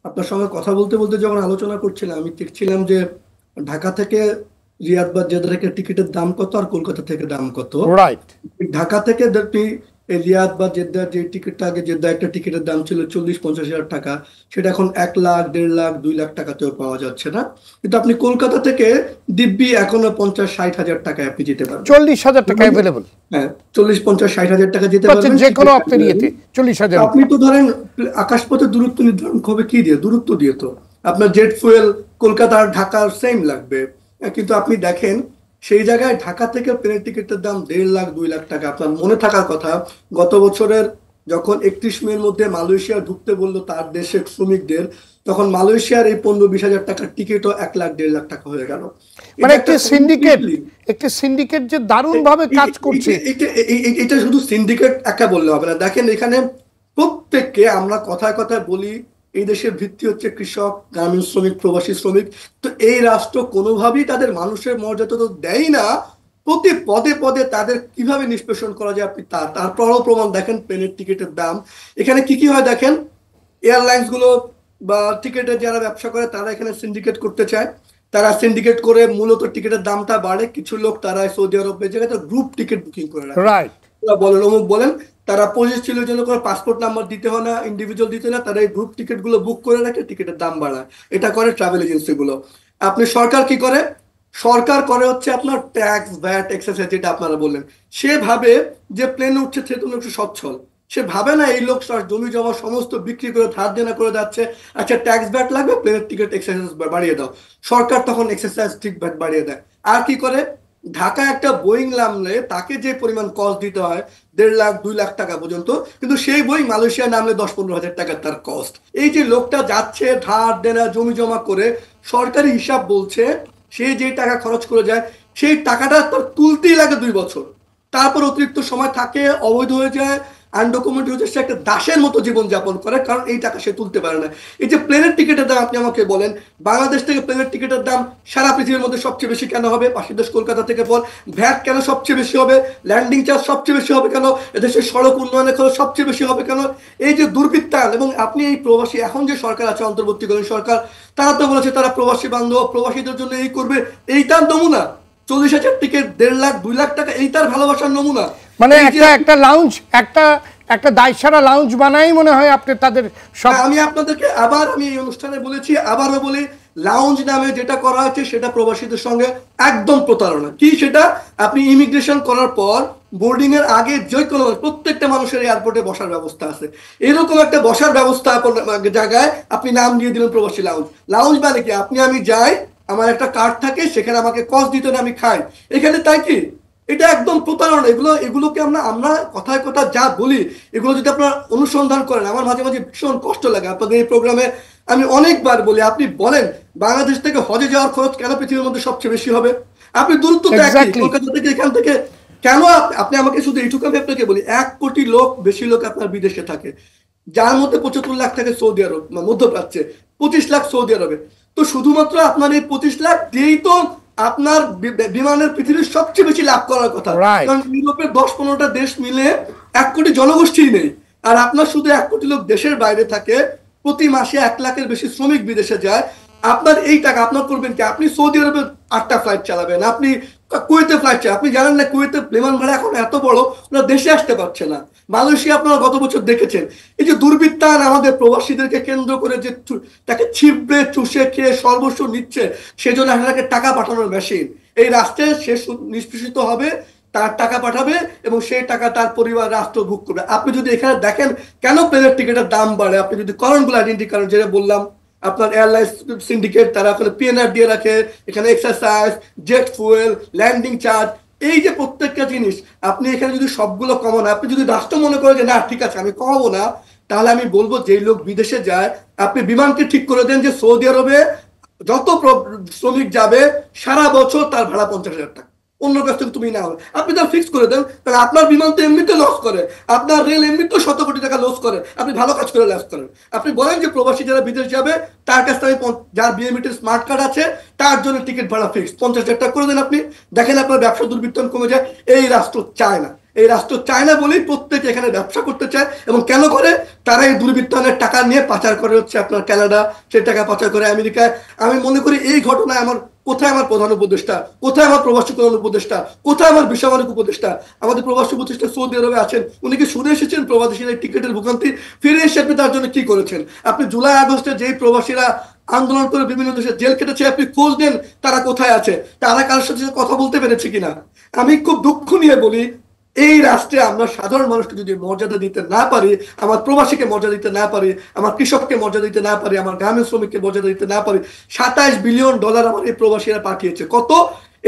আপনার সঙ্গে কথা বলতে বলতে যখন আলোচনা করছিলাম আমি দেখছিলাম যে ঢাকা থেকে রিয়াদ বা জেদ্দা থেকে টিকিটের দাম কত আর কলকাতা থেকে দাম কত। রাইট। ঢাকা থেকে আপনি এই রিয়াদ বা জেদ্দার যে টিকিটটা, আগে জেদ্দা একটা টিকিটের দাম ছিল 40-50 হাজার টাকা, সেটা এখন 1 লাখ 1.5 লাখ 2 লাখ টাকাতেও পাওয়া যাচ্ছে না। কিন্তু আপনি কলকাতা থেকে দিব্যি এখনো 50-60 হাজার টাকায় আপনি যেতে পারবেন। 40,000 টাকা অ্যাভেলেবল হ্যাঁ, 40-50-60 হাজার টাকা যেতে পাচ্ছেন পারবেন যে কোনো টিকিট আপনার ইয়েতে 40,000 আপনি তো ধরেন আকাশপথে দূরত্ব নির্ধারণ হবে কি দিয়ে? দূরত্ব দিয়ে। তো আপনার জেট ফুয়েল কলকাতা আর ঢাকার সেম লাগবে। কিন্তু আপনি দেখেন সেই জায়গায় ঢাকা থেকে প্লেনের টিকিটের দাম 1.5 লাখ 2 লাখ টাকা। আপনার মনে থাকার কথা, গত বছরের যখন 31 মের মধ্যে মালয়েশিয়া ঢুকতে বললো তার দেশের শ্রমিকদের, তখন মালয়েশিয়ার এই 15-20 হাজার টাকার টিকিটও 1 লাখ 1.5 লাখ টাকা হয়ে গেল। মানে এটা একটি একটা সিন্ডিকেট, completely একটি সিন্ডিকেট যে দারুণ ভাবে কাজ করছে। এটা শুধু সিন্ডিকেট একা বললে হবে না। দেখেন এখানে প্রত্যেককে আমরা কথায় কথায় বলি এই দেশের ভিত্তি হচ্ছে কৃষক, গ্রামীণ শ্রমিক, প্রবাসী শ্রমিক। তো এই রাষ্ট্র কোনোভাবেই তাদের মানুষের মর্যাদা তো দেয় না। প্রতি পদে পদে তাদের কিভাবে নিষ্পেষণ করা যায় আপনি তারপরও প্রমাণ দেখেন। প্লেনের টিকিটের দাম এখানে কি কি হয় দেখেন। এয়ারলাইন্স গুলো বা টিকিটের যারা ব্যবসা করে তারা এখানে সিন্ডিকেট করতে চায়। তারা সিন্ডিকেট করে মূলত টিকিটের দামটা বাড়ে। কিছু লোক তারা সৌদি আরবের জায়গায় গ্রুপ টিকিট বুকিং করে রাখে। রাইট। তারা বলেন অমুক বলেন, তারা পঁচিশ ছিল জন্য কোনো পাসপোর্ট নাম্বার দিতে হয় না, ইন্ডিভিজুয়াল দিতে হয় না, তারা এই গ্রুপ টিকিট গুলো বুক করে রাখে, টিকিটের দাম বাড়ায়। এটা করে ট্রাভেল এজেন্সি গুলো। আপনি সরকার কি করে? সরকার করে হচ্ছে আপনার ট্যাক্স, ভ্যাট, এক্সাইজ, যেটা আপনারা বললেন। সে ভাবে যে প্লেনে উঠছে সে তো একটু সচ্ছল। সে ভাবে না এই লোক জমি জমা সমস্ত বিক্রি করে ধার দেনা করে যাচ্ছে, আচ্ছা ট্যাক্স ভ্যাট লাগবে, প্লেনের টিকিট এক্সাইজ বাড়িয়ে দাও। সরকার তখন এক্সারসাইজ ঠিক ভ্যাট বাড়িয়ে দেয়। আর কি করে? ঢাকা একটা বোয়িং নামলে তাকে যে পরিমাণ কস্ট দিতে হয় 1.5 লাখ 2 লাখ টাকা পর্যন্ত, কিন্তু সেই বোয়িং মালয়েশিয়া নামলে 10-15 হাজার টাকা তার কস্ট। এই যে লোকটা যাচ্ছে ধার দেনা জমি জমা করে, সরকারি হিসাব বলছে সে যে টাকা খরচ করে যায় সেই টাকাটা তার তুলতেই লাগে 2 বছর। তারপর অতিরিক্ত সময় থাকে, অবৈধ হয়ে যায়, আনডকুমেন্ট হচ্ছে, সে একটা দাসের মতো জীবন যাপন করে, কারণ এই টাকা সে তুলতে পারে না। এই যে প্লেনের টিকিটের দাম আপনি আমাকে বলেন, বাংলাদেশ থেকে প্লেনের টিকিটের দাম সারা পৃথিবীর মধ্যে সবচেয়ে বেশি কেন হবে? পাশের দেশ কলকাতা থেকে পর ভ্যাট কেন সবচেয়ে বেশি হবে? ল্যান্ডিং চার্জ সবচেয়ে বেশি হবে কেন? এদেশের সড়ক উন্নয়নের খরচ সবচেয়ে বেশি হবে কেন? এই যে দুর্বৃত্তায়ন। এবং আপনি এই প্রবাসী এখন যে সরকার আছে, অন্তর্বর্তীকালীন সরকার, তারা তো বলেছে তারা প্রবাসী বান্ধব, প্রবাসীদের জন্য এই করবে। এই তার নমুনা? 40,000 টিকিট 1.5 লাখ 2 লাখ টাকা, এই তার ভালোবাসার নমুনা? মানে এই যে একটা একটা লাউঞ্জ, একটা একটা দায়সারা লাউঞ্জ বানাই মনে হয় আপনি তাদের সব। আমি আপনাদেরকে আবার আমি এই অনুষ্ঠানে বলেছি, আবারও বলি, লাউঞ্জ নামে যেটা করা হচ্ছে সেটা প্রবাসীদের সঙ্গে একদম প্রতারণা। কি সেটা? আপনি ইমিগ্রেশন করার পর বোর্ডিং এর আগে যে কোনো প্রত্যেকটা মানুষের এয়ারপোর্টে বসার ব্যবস্থা আছে। এরকম একটা বসার ব্যবস্থা জায়গায় আপনি নাম দিয়ে দিলেন প্রবাসী লাউঞ্জ। লাউঞ্জ মানে কি? আপনি আমি যাই, আমার একটা কার্ড থাকে, সেখানে আমাকে কস্ট দিতে না, আমি খাই এখানে, তাই কি? এটা একদম প্রতারণা। এগুলোকে আমরা আমরা কথায় কথা যা বলি, এগুলো যদি আপনারা অনুসন্ধান করেন, আমার মাঝে মাঝে ভীষণ কষ্ট লাগে। আপনাদের এই প্রোগ্রামে আমি অনেকবার বলি, আপনি বলেন বাংলাদেশ থেকে হজে যাওয়ার খরচ কেন পৃথিবীর মধ্যে সবচেয়ে বেশি হবে? আপনি দূরত্ব তো একই, এক্স্যাক্টলি। কলকাতা থেকে এখান থেকে। কেন আপনি আমাকে শুধু এইটুকু আমি আপনাকে বলি, 1 কোটি লোক, বেশি লোক আপনার বিদেশে থাকে, যার মধ্যে 75 লাখ থাকে সৌদি আরব মধ্যপ্রাচ্যে, 25 লাখ সৌদি আরবে। তো শুধুমাত্র আপনার এই 25 লাখ দিয়েই তো আপনার বিমানের পৃথিবীর সবচেয়ে বেশি লাভ করার কথা। রাইট। কারণ ইউরোপের 10-15টা দেশ মিলে 1 কোটি জনগোষ্ঠী নেই। আর আপনার শুধু 1 কোটি লোক দেশের বাইরে থাকে, প্রতি মাসে 1 লাখের বেশি শ্রমিক বিদেশে যায়। আপনার এই টাকা আপনার করবেন কি? আপনি সৌদি আরবে 8টা ফ্লাইট চালাবেন, আপনি কুয়েতে ফ্লাইট চালাবেন। আপনি জানেন না কুয়েতে বিমান ভাড়া এখন এত বড়, ওরা দেশে আসতে পারছে না। মালয়েশিয়া আপনারা গত বছর দেখেছেন। এই যে দুর্বৃত্তায়ন আমাদের প্রবাসীদেরকে কেন্দ্র করে, যে তাকে ছিপড়ে চুষে খেয়ে সর্বস্ব নিচ্ছে, সেজন্য আপনাকে টাকা পাঠানোর মেশিন এই রাষ্ট্রে সে নিষ্পেষিত হবে, তার টাকা পাঠাবে এবং সেই টাকা তার পরিবার রাষ্ট্র ভোগ করবে। আপনি যদি এখানে দেখেন কেন প্লেনের টিকিটের দাম বাড়ে, আপনি যদি কারণগুলো আইডেন্টি করেন, যেটা বললাম, আপনার এয়ারলাইন্স সিন্ডিকেট তারা ওখানে পিএনআর দিয়ে রাখে, এখানে exercise, jet fuel, landing charge, এই যে প্রত্যেকটা জিনিস আপনি এখানে যদি সবগুলো কমান, আপনি যদি রাষ্ট্র মনে করে যে না ঠিক আছে আমি কমাবো না, তাহলে আমি বলবো যেই লোক বিদেশে যায়, আপনি বিমানকে ঠিক করে দেন যে সৌদি আরবে যত শ্রমিক যাবে সারা বছর তার ভাড়া 50,000 টাকা, অন্য কাছ থেকে তুমি না হবে, আপনি তার ফিক্স করে দেন। তাহলে আপনার বিমান তো এমনিতে লস করে, আপনার রেল এমনিতেও 100 কোটি টাকা লস করে, আপনি ভালো কাজ করে লস করেন। আপনি বলেন যে প্রবাসী যারা বিদেশ যাবে তার কাছ থেকে যার বিএমইটির স্মার্ট কার্ড আছে তার জন্য টিকিট ভাড়া ফিক্স 50,000 টাকা করে দেন। আপনি দেখেন আপনার ব্যবসা দুর্বৃত্তায়ন কমে যায়। এই রাষ্ট্র চায় না। এই রাষ্ট্র চায় না বলেই প্রত্যেকে এখানে ব্যবসা করতে চায়। এবং কেন করে? তারা এই দুর্বৃত্তায়নের টাকা নিয়ে পাচার করে হচ্ছে আপনার কানাডা, সেই টাকা পাচার করে আমেরিকায়। আমি মনে করি এই ঘটনায় কোথায় আমার প্রধান উপদেষ্টা, কোথায় আমার প্রবাসী কল্যাণ উপদেষ্টা, কোথায় আমার বেসামরিক উপদেষ্টা? আমাদের প্রবাসী উপদেষ্টা সৌদি আরবে আছেন, উনি কি শুনে এসেছেন প্রবাসীদের টিকিটের ভোগান্তি? ফিরে এসে আপনি তার জন্য কি করেছেন? আপনি জুলাই আগস্টে যেই প্রবাসীরা আন্দোলন করে বিভিন্ন দেশে জেল কেটেছে, আপনি খোঁজ দেন তারা কোথায় আছে, তারা কারোর সাথে কথা বলতে পেরেছে কিনা। আমি খুব দুঃখ নিয়ে বলি, এই রাষ্ট্রে আমরা সাধারণ মানুষকে যদি মর্যাদা দিতে না পারি, আমার প্রবাসীকে মর্যাদা দিতে না পারি, আমার কৃষককে মর্যাদা দিতে না পারি, আমার গ্রামের শ্রমিককে মর্যাদা দিতে না পারি। $27 বিলিয়ন আমার এই প্রবাসীরা পাঠিয়েছে। কত?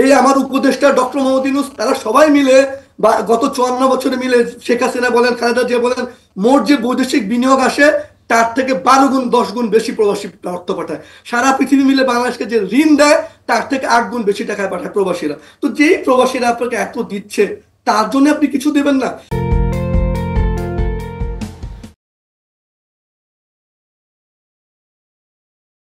এই আমার উপদেষ্টা ডক্টর মোহাম্মদ ইউনূস, তারা সবাই মিলে বা গত 54 বছরে মিলে, শেখ হাসিনা বলেন, খালেদা জিয়া বলেন, মোট যে বৈদেশিক বিনিয়োগ আসে তার থেকে 12 গুণ 10 গুণ বেশি প্রবাসী অর্থ পাঠায়। সারা পৃথিবী মিলে বাংলাদেশকে যে ঋণ দেয় তার থেকে 8 গুণ বেশি টাকায় পাঠায় প্রবাসীরা। তো যেই প্রবাসীরা আপনাকে এত দিচ্ছে, তার জন্য আপনি কিছু দেবেন না?